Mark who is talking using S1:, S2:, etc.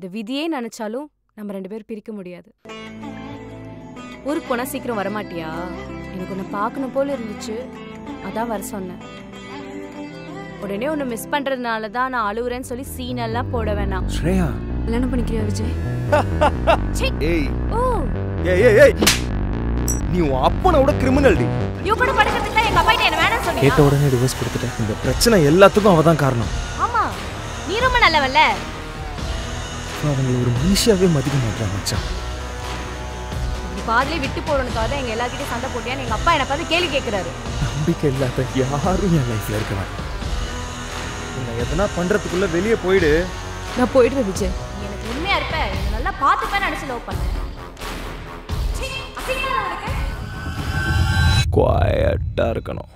S1: இந்த விதியே நினைச்சாலும் நம்ம 2 பேரும் பிரிக்க முடியாது. ஊருக்கு போனா சீக்கிரம் வரமாட்டியா? எனக்கு உன்னை பார்க்கணும் போல இருந்துச்சு, அதான் வர சொன்னேன். உடனே உன்னை மிஸ் பண்றதுனால தான் நான் அழுவுறேன்னு சொல்லி சீன் எல்லாம் போட வேணாம்.
S2: ஸ்ரேயா,
S1: கல்யாணம் பண்ணிக்கிறியா விஜய்?
S2: ஏய்
S1: ஓ
S2: ஏய் ஏய் ஏய், நீ உன் அப்பனோட கிரிமினல் டி.
S1: யூ கூட படுக்கிறதுக்கு தான் எங்க அப்பா கிட்ட என்ன வேணாம்னு சொன்னீங்க.
S2: கேட்ட உடனே டிவோர்ஸ் கொடுத்துட்டேன். இந்த பிரச்சனை எல்லாத்துக்கும் அவ தான் காரணம்.
S1: ஆமா, நீ ரொம்ப நல்லவல்ல.
S2: அவங்களை ஒரு மனுஷியாவே மதிக்க மாட்டான் மச்சான்.
S1: இப்படி பாதிலே விட்டு போறவனுக்காக தான் எங்க எல்லார்கிட்டயும் சண்டை போட்டியான்னு எங்க அப்பா என்ன பார்த்து கேள்வி கேட்கிறாரு.
S2: நம்பிக்கை இல்லாத யாரும் என் லைஃப்ல இருக்க வேண்டாம். நீ எதனா பண்றதுக்குள்ள வெளியே போயிடு.
S1: நான் போயிடுறேன் விஜய். நீ எனக்கு உண்மையா இருப்ப, என்ன நல்லா பார்த்துப்பேன்னு நினைச்சு லவ் பண்ணேன். குவாய்ட்டா இருக்கணும்.